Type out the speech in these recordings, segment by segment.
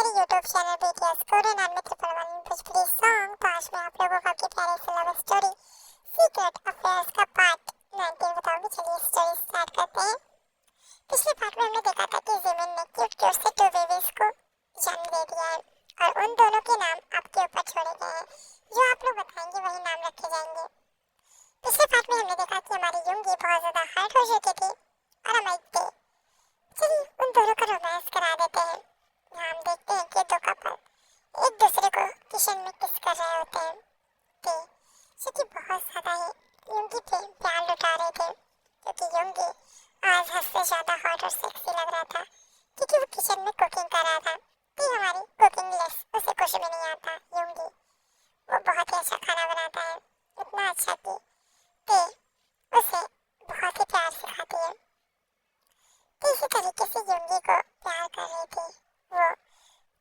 मेरे YouTube channel BTS Korean और मित्र परवान भोजपुरी सॉन्ग। तो आज मैं आप लोगों को आपके प्यारे से लव स्टोरी सीक्रेट अफेयर्स का पार्ट 19 बताऊंगी। चलिए स्टोरी स्टार्ट करते हैं। पिछले पार्ट में हमने देखा था कि जिमिन ने क्यूट क्यूट से 2 बेबीज को जन्म दे दिया है और उन दोनों के नाम आपके ऊपर छोड़े गए हैं। जो आप लोग बताएंगे वही नाम रखे जाएंगे। पिछले पार्ट में हमने देखा कि हमारी युंगी बहुत ज्यादा हर्ट हो चुकी थी और हम एक थे। चलिए उन दोनों का रोमांस करा देते हैं। हम देखते हैं कि 2 कपल एक दूसरे को किचन में किस कर रहे होते हैं जो कि बहुत ज्यादा ही युंगी पे प्यार लुटा रहे थे, क्योंकि युंगी आज हद से ज्यादा हॉट और सेक्सी लग रहा था क्योंकि वो किचन में कुकिंग कर रहा था। कि हमारी कुकिंग लेस उसे कुछ भी नहीं आता। युंगी वो बहुत ही अच्छा खाना बनाता है, इतना अच्छा कि उसे बहुत ही प्यार सिखाती है। तो इसी तरीके से युंगी को प्यार कर रही थी। वो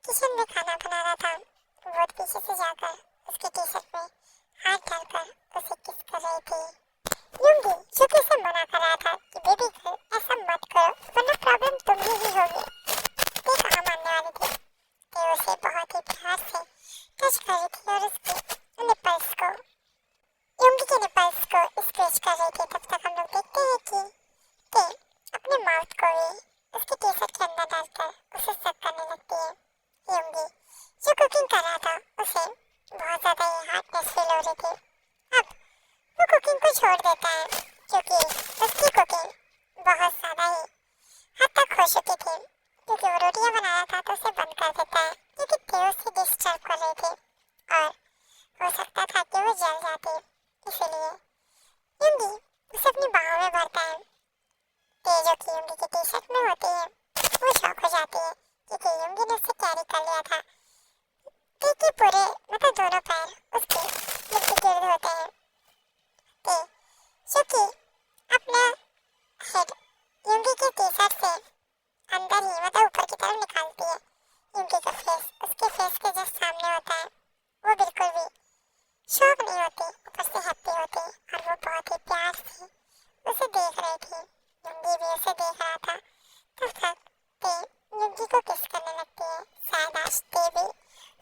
किचन में खाना बना रहा था। वो पीछे से जाकर उसके टी शर्ट में हाथ डालकर उसे किस कर रही थी। युंगी जो कि उसे मना कर रहा था कि बेबी गर्ल ऐसा मत करो वरना प्रॉब्लम तुम्हें ही होगी। ये कहाँ मानने वाली थी कि उसे बहुत ही प्यार से टच कर रही थी और उसके निपल्स को युंगी के निपल्स को स्क्रेच कर रही थी। तब तक हम लोग देखते हैं कि अपने माउथ को भी उसके टी शर्ट के अंदर डालकर उसे सक करने लगती है। युंगी जो कुकिंग कर रहा था उसे बहुत ज्यादा ही हार्डनेस फील हो रही थी। अब वो कुकिंग को छोड़ देता है क्योंकि उसकी कुकिंग बहुत ज्यादा ही हद तक हो चुकी थी। क्योंकि वो रोटियां बना रहा था तो उसे बंद कर देता है क्योंकि तेल उसे डिस्टर्ब कर रही थी और हो सकता था कि वो जल जाती। इसीलिए युंगी उसे अपनी बाहों में भरता है। जो कि युंगी की टी शर्ट में होती है वो शॉक हो जाती है क्योंकि युंगी ने उसे कैरी कर लिया था। कि पूरे मतलब दोनों पैर उसके मिट्टी गिर्द होते हैं। जो कि अपना हेड युंगी की टी शर्ट से अंदर ही मतलब ऊपर की तरफ निकालती है। युंगी का फेस उसके फेस के जस्ट सामने होता है। वो बिल्कुल भी शॉक नहीं होती, ऊपर से हैप्पी होती और वो बहुत ही प्यार से उसे देख रही थी। युंगी भी उसे देख रहा था। तब तक ते युंगी को किस करने लगती है। शायद आज ते भी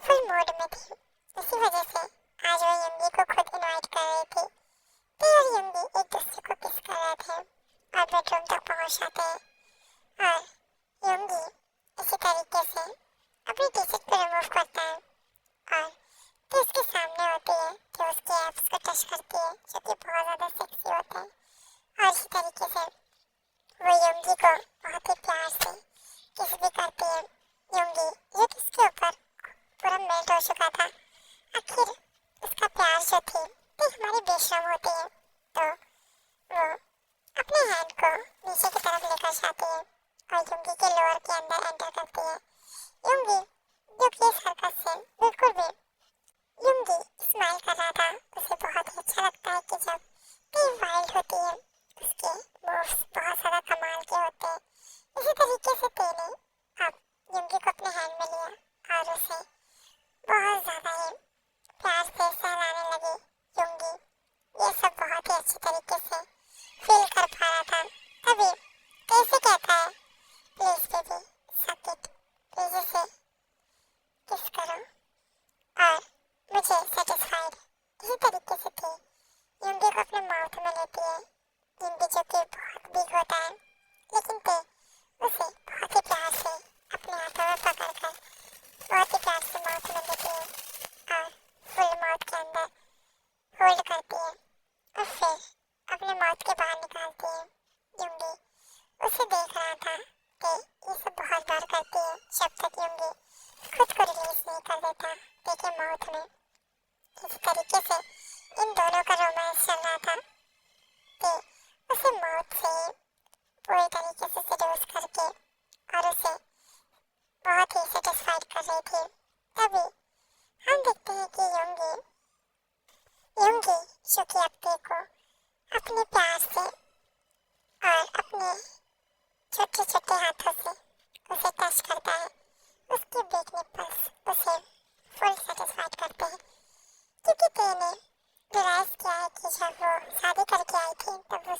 फुल मूड में थी, इसी वजह से आज वो युंगी को खुद इनवाइट कर रही थी। ते और युंगी एक दूसरे को किस कर रहे थे और बेडरूम तक पहुंच जाते हैं और युंगी इसी तरीके से अपनी टी शर्ट को रिमूव करता है और तो उसके सामने होती है कि उसके एब्स को टच करती है जो कि बहुत ज़्यादा सेक्सी होते हैं। और इसी तरीके से वो युंगी को बहुत ही प्यार से किस भी करती है। युंगी जो कि उसके ऊपर पूरा मेल्ट हो चुका था। आखिर उसका प्यार जो थी तो हमारी बेशरम होती है तो वो अपने हैंड को नीचे की तरफ लेकर जाती है और युंगी के लोअर के अंदर एंटर करती है। युंगी जो कि इस हरकत से बिल्कुल भी युंगी स्माइल कर रहा था। उसे बहुत ही अच्छा लगता है कि जब कई वाइल्ड होती है उसके मूव्स बहुत ज़्यादा कमाल के होते हैं। इसी तरीके से तेने अब युंगी को अपने हैंड में लिया और उसे बहुत ज़्यादा ही प्यार से सहलाने लगी। युंगी ये सब बहुत ही अच्छी तरीके से फील कर पा रहा था। तभी कैसे कहता है प्लीज बेबी सक इट, प्लीज इसे किस करो और मुझे सेटिस्फाइड। इसी तरीके से थी युंगी को अपने माउथ में लेती है। युंगी जो कि बहुत बिग होता है लेकिन ते उसे बहुत ही प्यार से अपने हाथों में पकड़कर बहुत ही प्यार से माउथ में लेती है और फुल माउथ के अंदर होल्ड करती है और फिर अपने माउथ के बाहर निकालती है। युंगी उसे देख रहा था कि ये सब बहुत बार करती है जब तक युंगी खुद को रिलीज नहीं कर देता देखिए माउथ में। इस तरीके से इन दोनों का रोमांस चल रहा था कि उसे माउथ से पूरी तरीके से सेड्यूस करके और उसे बहुत ही सेटिस्फाइड कर रही थी। तभी हम देखते हैं कि युंगी जो कि अपने को अपने प्यार से और अपने छोटे छोटे हाथों से उसे टच करता है। उसके बिग निपल्स उसे फुल सेटिस्फाइड करते हैं क्योंकि तेने रियलाइज किया है कि जब वो शादी करके आई थी तब वो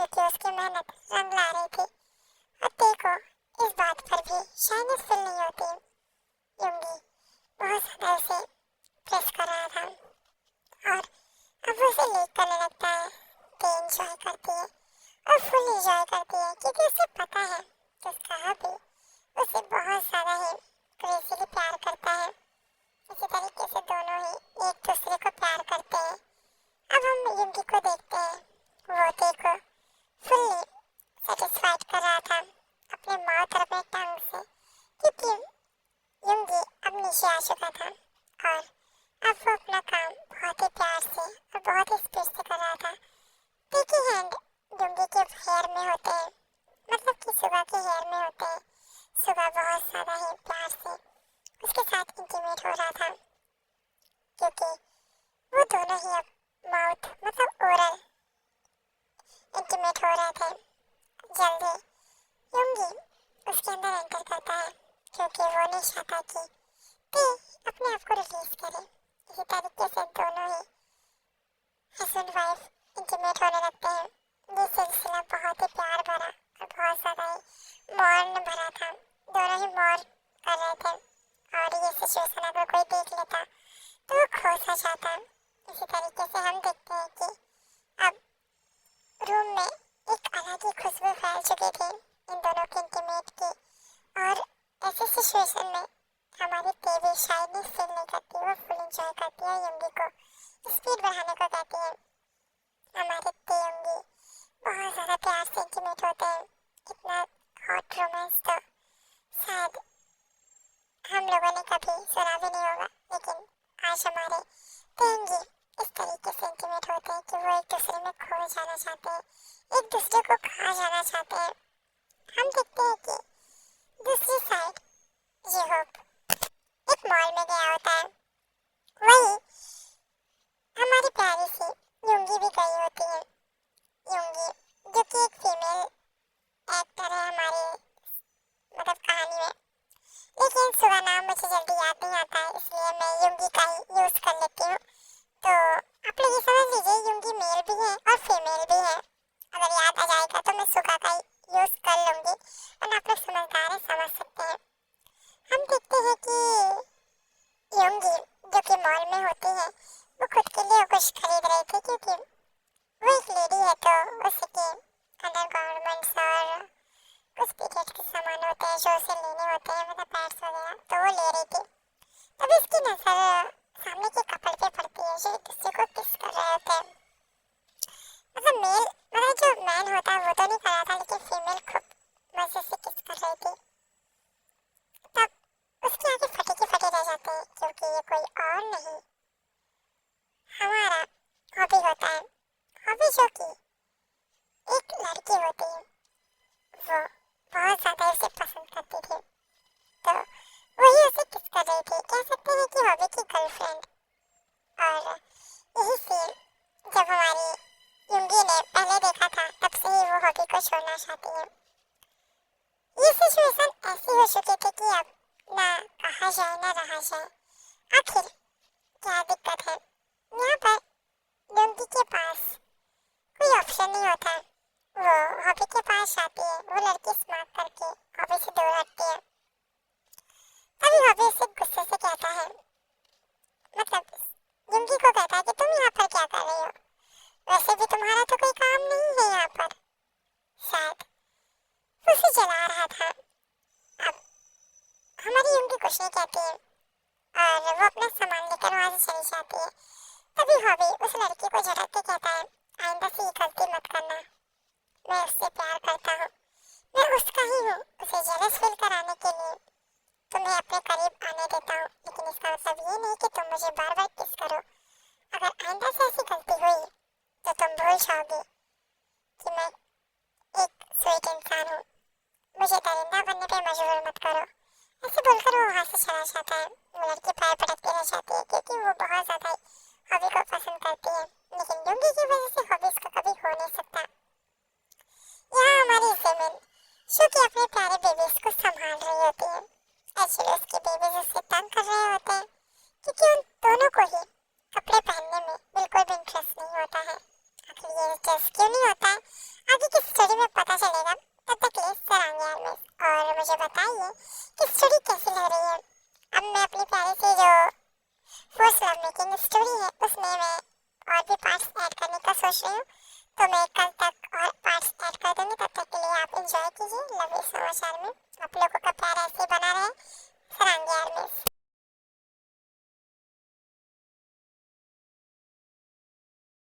कि उसकी मेहनत रंग ला रही थी और ते को इस बात पर भी शायनियत फील नहीं होती। युंगी बहुत ज्यादा उसे प्रेस कर रहा था और अब वो उसे लीक करने लगता है। ते एंजॉय करती है और फुल एंजॉय करती है क्योंकि उसे पता है कि उसका हबी उसे बहुत ज्यादा ही क्रेजीली प्यार करता है। इसी तरीके से दोनों ही एक दूसरे को प्यार करते हैं। अब हम युंगी को देखते हैं, वो ते को फुल्ली सेटिस्फाइड कर रहा था अपने माउथ और अपने टंग से क्योंकि युंगी अब नीचे आ चुका था और अब वो अपना काम बहुत ही प्यार से और बहुत ही स्पीड से कर रहा था। ते के हैंड युंगी के हेयर में होते हैं, मतलब कि सुगा के हेयर में होते हैं। सुगा बहुत ज्यादा ही प्यार से उसके साथ इंटीमेट हो रहा था क्योंकि वो दोनों ही अब माउथ मतलब ओरल इंटीमेट हो रहे थे। जल्दी युंगी उसके अंदर एंटर करता है क्योंकि वो नहीं चाहता कि ते अपने आप को रिलीज करे। इसी तरीके से दोनों ही हस्बैंड वाइफ इंटीमेट होने लगते हैं। ये सिलसिला बहुत ही प्यार भरा और बहुत ज्यादा ही मौन भरा था। दोनों ही मौन कर रहे थे और ये सिचुएशन अगर कोई देख लेता तो वो खो सा जाता। इसी तरीके से हम देखते हैं कि अब रूम में एक अलग ही खुशबू फैल चुकी थी इन दोनों के इंटीमेट की और ऐसे सिचुएशन में हमारी तेवी शायद फील नहीं करती, वो फुल एंजॉय करती है। युंगी को स्पीड बढ़ाने को कहती है। हमारे ते युंगी बहुत ज़्यादा प्यार से इंटीमेट होते हैं। इतना हॉट रोमांस तो शायद हम लोगों ने कभी सुना भी नहीं होगा, लेकिन आज हमारे ते युंगी इस तरीके से इंटीमेट होते हैं कि वो एक दूसरे में खो जाना चाहते हैं, एक दूसरे को खा जाना चाहते हैं। हम देखते हैं कि दूसरी साइड ये होप एक मॉल में गया होता है। वही हमारी प्यारी सी युंगी भी गई होती है। युंगी जो कि एक फीमेल एक्टर है हमारे मतलब कहानी में, लेकिन सुबह नाम मुझे जल्दी याद नहीं आता है इसलिए मैं युंगी का ही यूज कर लेती हूँ। तो आप लोग ये समझ लीजिए युंगी मेल भी है और फीमेल भी है। अगर याद आ जाएगा तो मैं सुगा का यूज कर लूंगी और आप लोग समझदार है, समझ सकते हैं। हम देखते हैं कि युंगी जो कि मॉल में होती है वो खुद के लिए कुछ खरीद रही थी क्योंकि वो एक लेडी है तो उसके अंडरगारमेंट्स और कुछ पीरियड के सामान होते हैं जो उसे लेने होते हैं, मतलब पैड्स वगैरह, तो वो ले रही थी। तभी उसकी नजर सामने के कपल पे पड़ती है जो एक दूसरे को किस कर रहे होते हैं। मतलब मेल मतलब जो मैन होता है वो तो नहीं कर रहा था, लेकिन फीमेल खूब मजे से किस कर रही थी। तब उसकी आंखें फटी की फटी रह जाती है क्योंकि ये कोई और नहीं हमारा हॉबी होता है। हॉबी जो कि एक लड़की होती है वो बहुत ज्यादा उसे पसंद करती थी, तो वही उसे किस कर रही थी। कह सकते हैं कि हॉबी की गर्लफ्रेंड। और यही सीन जब हमारी युंगी ने पहले देखा था तब से ही वो हॉबी को छोड़ना चाहती है। ये सिचुएशन ऐसी हो चुकी थी कि अब ना कहा जाए ना रहा जाए। आखिर क्या दिक्कत है? यहाँ पर युंगी के पास कोई ऑप्शन नहीं होता। वो हॉबी के पास जाती है, वो लड़की स्मार्ट करके हॉबी से दूर हटती है। तभी हॉबी उसे गुस्से से कहता है, मतलब युंगी को कहता है कि तुम यहाँ पर क्या कर रही हो? वैसे भी तुम्हारा तो कोई काम नहीं है यहाँ पर। शायद उसे जला रहा था। अब हमारी युंगी कुछ नहीं कहती है और वो अपना सामान लेकर वहाँ से चली जाती है। तभी हॉबी उस लड़की को झटक के कहता है, आइंदा से ये गलती मत करना। मैं उससे प्यार करता हूँ, मैं उसका ही हूँ। उसे जेलस फील कराने के लिए तुम्हें अपने करीब आने देता हूँ, लेकिन इसका मतलब ये नहीं कि तुम मुझे बार बार किस करो। अगर आइंदा से ऐसी गलती हुई तो तुम भूल जाओगे कि मैं एक स्वीट इंसान हूँ। मुझे दरिंदा बनने पे मजबूर मत करो। ऐसे बोलकर वो वहाँ से चला जाता है। वो लड़की पैर पटकती रह जाती है क्योंकि वो बहुत ज्यादा हॉबी को पसंद करती है, लेकिन युंगी की वजह से हॉबी इसका कभी हो नहीं सकता। यहाँ हमारी ज़मीन जो कि अपने प्यारे बेबीज को संभाल रही होती है। एक्चुअली उसके बेबीज उससे तंग कर रहे होते हैं क्योंकि उन दोनों को ही कपड़े पहनने में बिल्कुल भी इंटरेस्ट नहीं होता है। आखिर ये इंटरेस्ट क्यों नहीं होता है आगे की कीजिए। Love you so much army, आप लोगों का प्यार ऐसे